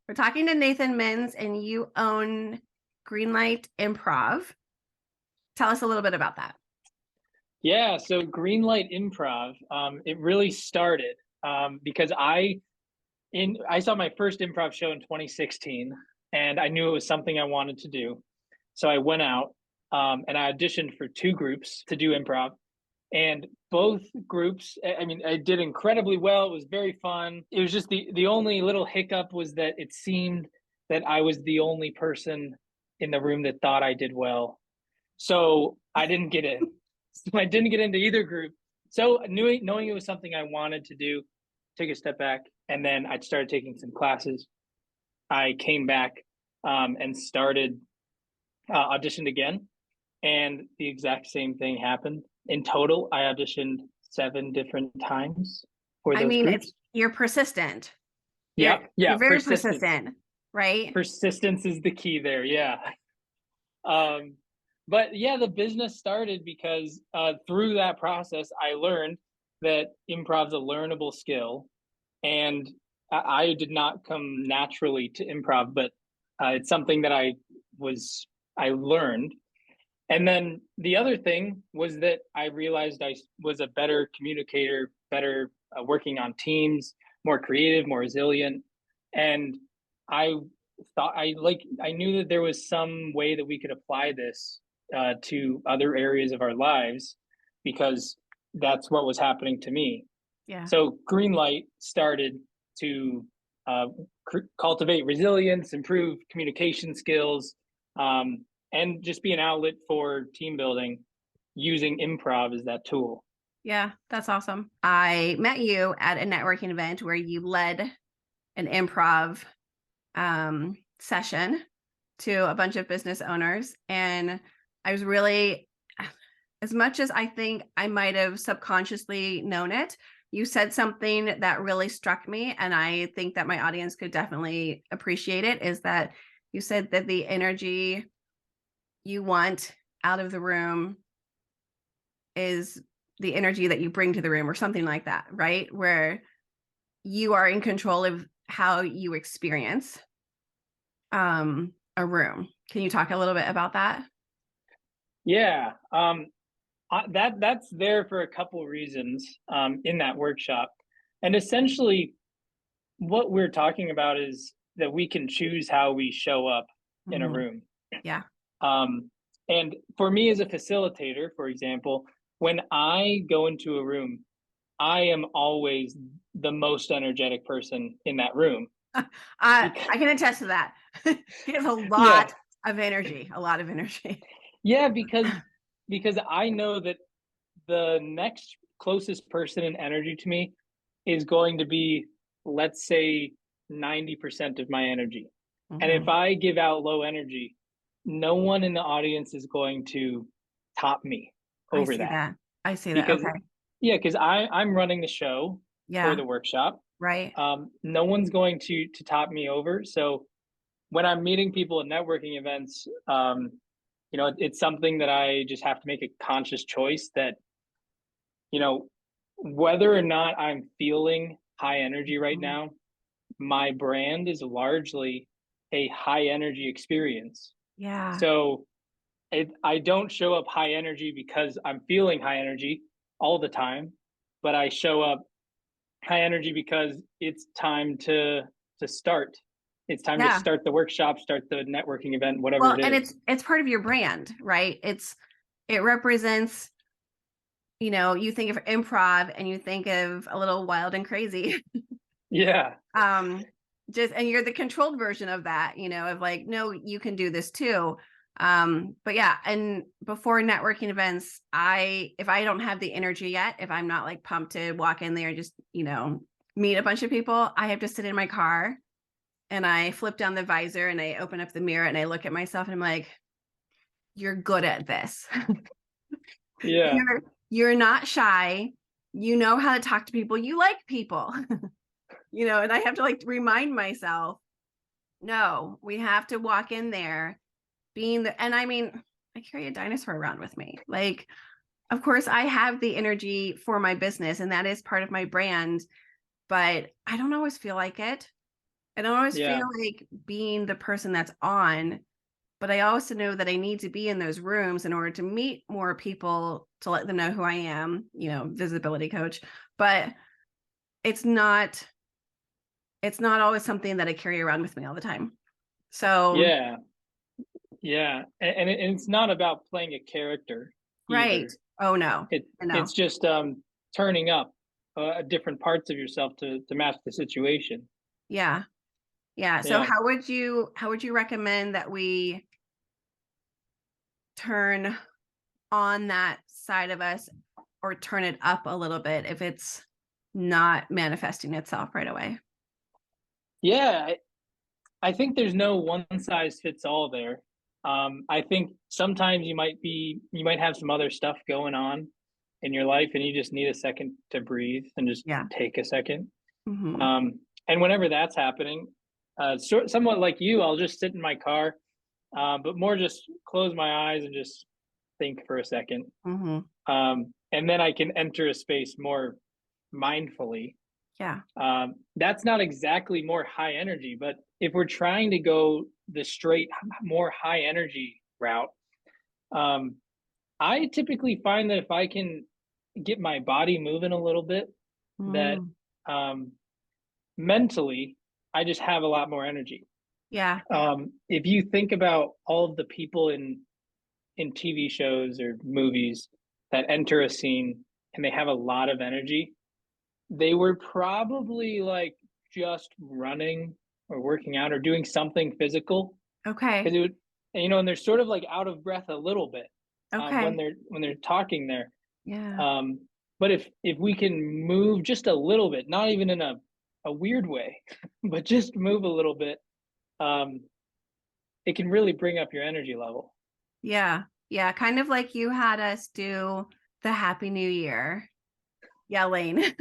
We're talking to Nathan Mins, and you own Geen LIght Improv. Tell us a little bit about that. Yeah, so Green Light Improv, it really started because I saw my first improv show in 2016, and I knew it was something I wanted to do. So I went out and I auditioned for two groups to do improv, and both groups, I mean, I did incredibly well. It was very fun. It was just the only little hiccup was that it seemed that I was the only person in the room that thought I did well. So I didn't get in. So I didn't get into either group. So knowing it was something I wanted to do, took a step back, and then I started taking some classes. I came back and started auditioned again, and the exact same thing happened. In total, I auditioned 7 different times for I those mean, groups. you're persistent. You're Yeah, very persistence. persistent, right? Persistence is the key there. Yeah. Um, but yeah, the business started because through that process, I learned that improv's a learnable skill, and I did not come naturally to improv, but it's something that I learned. And then the other thing was that I realized I was a better communicator, better working on teams, more creative, more resilient, and I I knew that there was some way that we could apply this to other areas of our lives because that's what was happening to me. Yeah. So Green Light started to uh, cultivate resilience, improve communication skills, and just be an outlet for team building using improv as that tool. Yeah, that's awesome. I met you at a networking event where you led an improv session to a bunch of business owners. And I was really, as much as I think I might have subconsciously known it, you said something that really struck me. And I think that my audience could definitely appreciate it, is that you said that the energy you want out of the room is the energy that you bring to the room, or something like that, right? Where you are in control of how you experience a room. Can you talk a little bit about that? Yeah, that's there for a couple reasons in that workshop, and essentially what we're talking about is that we can choose how we show up in a Mhm. room. Yeah. Um, and for me as a facilitator, for example, when I go into a room, I am always the most energetic person in that room. I Because, can attest to that. He has a yeah, lot of energy, a lot of energy. yeah, because I know that the next closest person in energy to me is going to be, let's say, 90% of my energy. And if Mhm. I give out low energy, no one in the audience is going to top me I over see that. that. I see that. Because, Okay. yeah, because I'm running the show for Yeah. the workshop. Right. No one's going to top me over. So when I'm meeting people at networking events, it's something that I just have to make a conscious choice that, you know, whether or not I'm feeling high energy right Mhm. now, my brand is largely a high energy experience. Yeah. So I don't show up high energy because I'm feeling high energy all the time, but I show up high energy because it's time to start. It's time to Yeah. start the workshop, start the networking event, whatever Well, it and is. it's part of your brand, right? It represents, you think of improv and you think of a little wild and crazy. Yeah. um and you're the controlled version of that, of like, no, you can do this too. But yeah, and before networking events, if I don't have the energy yet, if I'm not like pumped to walk in there and just, meet a bunch of people, I have to sit in my car and I flip down the visor and I open up the mirror and I look at myself and I'm like, you're good at this. Yeah. You're not shy, you know how to talk to people, you like people. And I have to like remind myself, no, we have to walk in there being and I mean, I carry a dinosaur around with me. Like, of course, I have the energy for my business and that is part of my brand, but I don't always feel like it. I don't always Yeah. feel like being the person that's on, but I also know that I need to be in those rooms in order to meet more people to let them know who I am, visibility coach. But it's not it's not always something that I carry around with me all the time. So, Yeah. Yeah. And it's not about playing a character right. either. Oh no. I know. It's just turning up different parts of yourself to match the situation. Yeah. Yeah. So Yeah. how would you recommend that we turn on that side of us or turn it up a little bit if it's not manifesting itself right away? Yeah. I think there's no one size fits all there. I think sometimes you might have some other stuff going on in your life, and you just need a second to breathe and just Yeah. take a second. Mhm. And whenever that's happening, somewhat like you, I'll just sit in my car, but more just close my eyes and just think for a second. Mhm. And then I can enter a space more mindfully. Yeah. That's not exactly more high energy, but if we're trying to go the straight, more high energy route, um, I typically find that if I can get my body moving a little bit, that Mm. um, mentally, I just have a lot more energy. Yeah. If you think about all of the people in TV shows or movies that enter a scene and they have a lot of energy, they were probably like just running or working out or doing something physical Okay. because it would, and they're sort of like out of breath a little bit when Okay. they're talking there. Yeah. Um, but if we can move just a little bit, not even in a weird way, but just move a little bit, um, it can really bring up your energy level. Yeah. Yeah. Kind of like you had us do the Happy New Year yelling, where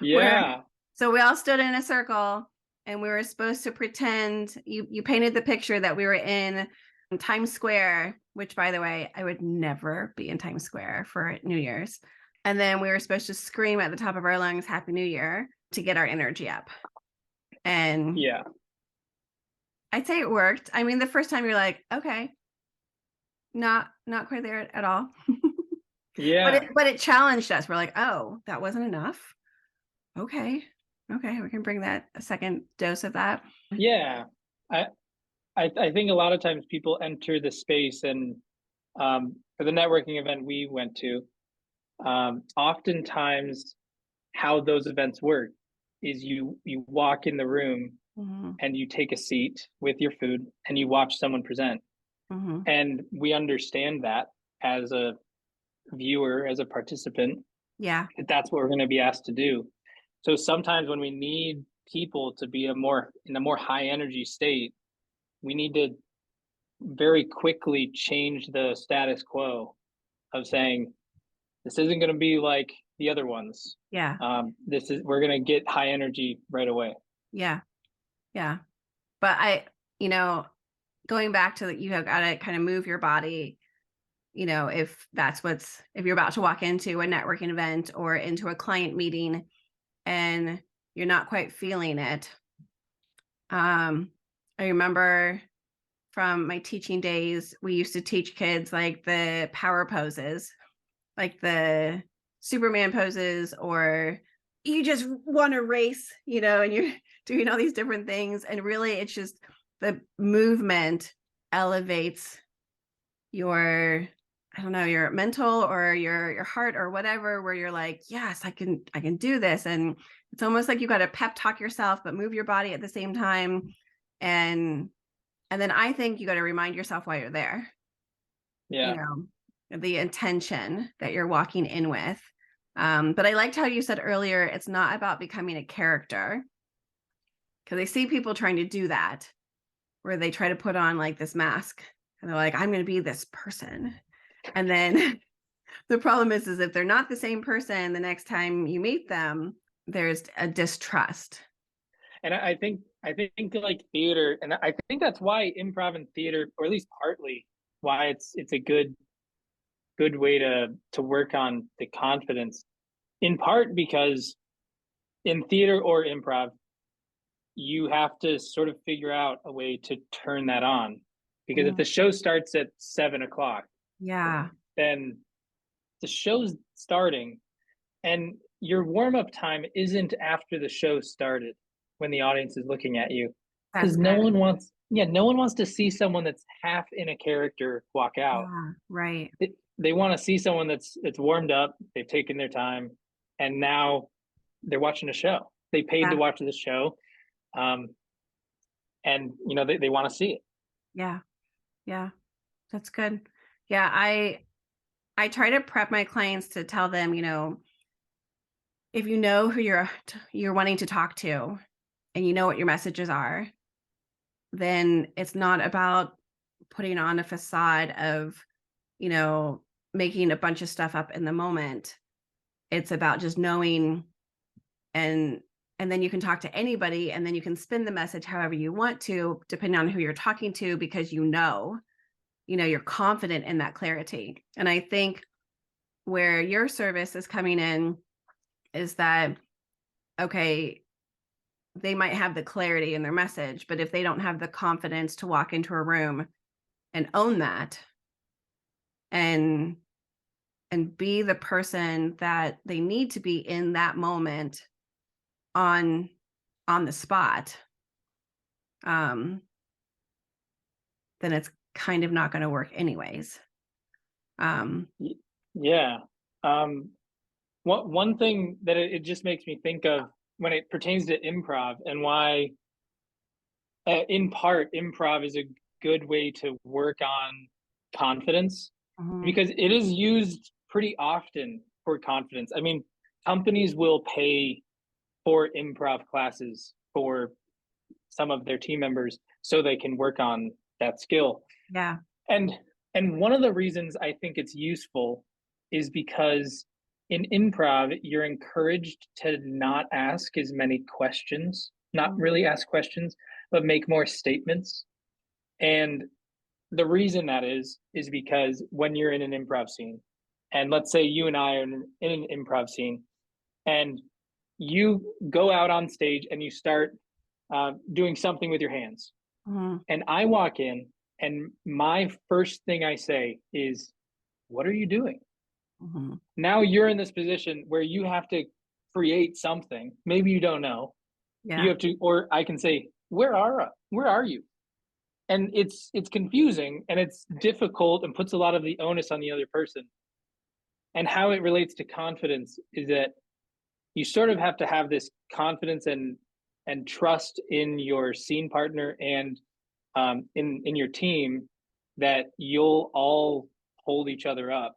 Yeah, so we all stood in a circle and we were supposed to pretend you painted the picture that we were in Times Square, which by the way, I would never be in Times Square for New Year's. And then we were supposed to scream at the top of our lungs, Happy New Year, to get our energy up. And yeah, I'd say it worked. I mean, the first time you're like, okay, not quite there at all. but it yeah, but it challenged us. We're like, oh, that wasn't enough. Okay. Okay, we can bring that a second dose of that. yeah. I, I think a lot of times people enter the space and for the networking event we went to, oftentimes how those events work is you walk in the room Mhm. and you take a seat with your food and you watch someone present. Mhm. And we understand that as a viewer, as a participant, Yeah. that that's what we're going to be asked to do. So sometimes when we need people to be in a more high energy state, we need to very quickly change the status quo of saying this isn't going to be like the other ones. Yeah. This is we're going to get high energy right away. Yeah. Yeah. But you know, going back to you have got to kind of move your body, if you're about to walk into a networking event or into a client meeting and you're not quite feeling it. I remember from my teaching days, we used to teach kids like the power poses, like the Superman poses, or you just want to race, and you're doing all these different things. And really, it's just the movement elevates your, I don't know, your mental or your heart or whatever, where you're like, yes, I can do this. And it's almost like you got to pep talk yourself, but move your body at the same time. And and then I think you got to remind yourself why you're there, you Yeah. know, the intention that you're walking in with. But I liked how you said earlier, it's not about becoming a character, because I see people trying to do that, where they try to put on like this mask and they're like, I'm going to be this person. And then the problem is if they're not the same person the next time you meet them, there's a distrust. And I think like theater, and I think that's why improv and theater, or at least partly why it's a good way to work on the confidence. In part because in theater or improv, you have to sort of figure out a way to turn that on. Because if Mm, the show starts at 7 o'clock, yeah, then the show's starting, and your warm-up time isn't after the show started when the audience is looking at you. that's Because good. no one wants to see someone that's half in a character walk out. Yeah, right. They want to see someone that's warmed up, they've taken their time, and now they're watching a show. They paid to Yeah, watch the show, um, and they want to see it. yeah, yeah. That's good. Yeah, I try to prep my clients to tell them, if you know who you're wanting to talk to and you know what your messages are, then it's not about putting on a facade of, you know, making a bunch of stuff up in the moment. It's about just knowing, and then you can talk to anybody, and then you can spin the message however you want to, depending on who you're talking to, because you're confident in that clarity. And I think where your service is coming in is that, okay, they might have the clarity in their message, but if they don't have the confidence to walk into a room and own that, and be the person that they need to be in that moment, on the spot, um then it's kind of not going to work anyways. um Yeah. Um, one thing that it just makes me think of when it pertains to improv, and why, in part, improv is a good way to work on confidence, mhm, because it is used pretty often for confidence. I mean, companies will pay for improv classes for some of their team members so they can work on that skill. yeah, And one of the reasons I think it's useful is because in improv, you're encouraged to not ask as many questions, not mhm, really ask questions, but make more statements. And the reason that is because when you're in an improv scene, and let's say you and I are in an improv scene, and you go out on stage and you start doing something with your hands, mhm, and I walk in, and my first thing I say is, "What are you doing?" mhm, Now you're in this position where you have to create something. Maybe you don't know. You yeah, have to, or I can say, Where are you?" And it's confusing, and it's difficult, and puts a lot of the onus on the other person. And how it relates to confidence is that you sort of have to have this confidence and trust in your scene partner, and in your team, that you'll all hold each other up.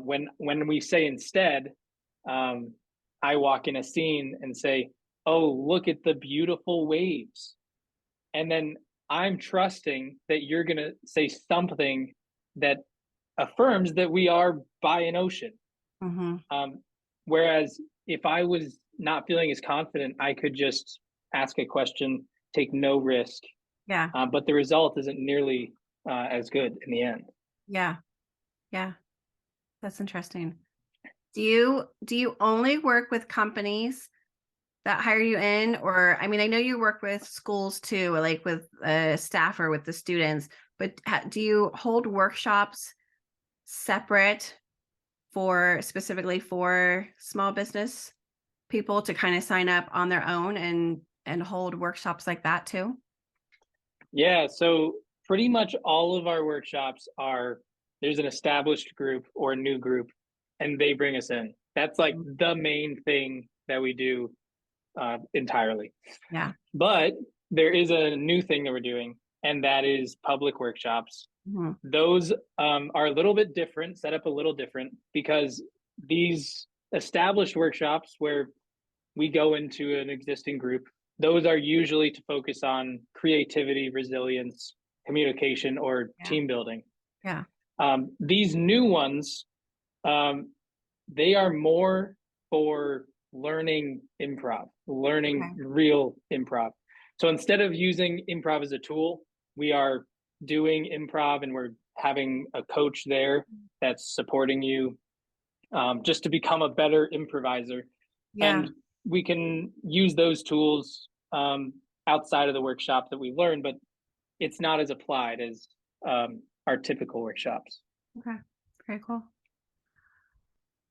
When we say instead, um, I walk in a scene and say, "Oh, look at the beautiful waves," and then I'm trusting that you're gonna say something that affirms that we are by an ocean. mhm, Um, Whereas if I was not feeling as confident, I could just ask a question, take no risk, yeah, but the result isn't nearly as good in the end. yeah, yeah. That's interesting. Do you only work with companies that hire you in? Or, I mean, I know you work with schools too, like with staff or with the students, but do you hold workshops separate, for specifically for small business people to kind of sign up on their own and hold workshops like that too? Yeah, so pretty much all of our workshops are, there's an established group or a new group, and they bring us in. That's like Mhm. the main thing that we do entirely. Yeah. But there is a new thing that we're doing, and that is public workshops. Mhm. Those are a little bit different, set up a little different, because these established workshops where we go into an existing group, those are usually to focus on creativity, resilience, communication, or Yeah. team building. Yeah. These new ones, um, they are more for learning improv, learning Okay. real improv. So instead of using improv as a tool, we are doing improv, and we're having a coach there that's supporting you, just to become a better improviser. Yeah. And we can use those tools outside of the workshop that we learn, but it's not as applied as our typical workshops. Okay. Very cool.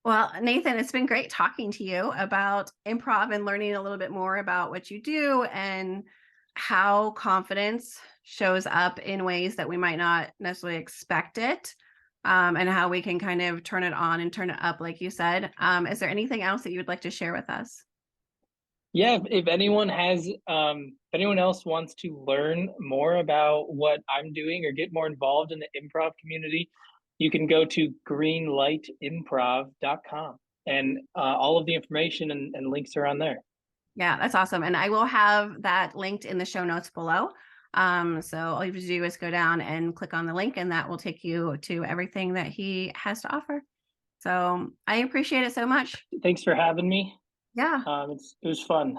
Well, Nathan, it's been great talking to you about improv and learning a little bit more about what you do and how confidence shows up in ways that we might not necessarily expect it, and how we can kind of turn it on and turn it up, like you said. Is there anything else that you would like to share with us? Yeah, if anyone has, if anyone else wants to learn more about what I'm doing or get more involved in the improv community, you can go to greenlightimprov.com, and all of the information and links are on there. Yeah, that's awesome. And I will have that linked in the show notes below. So all you have to do is go down and click on the link, and that will take you to everything that he has to offer. So I appreciate it so much. Thanks for having me. Yeah. It was fun.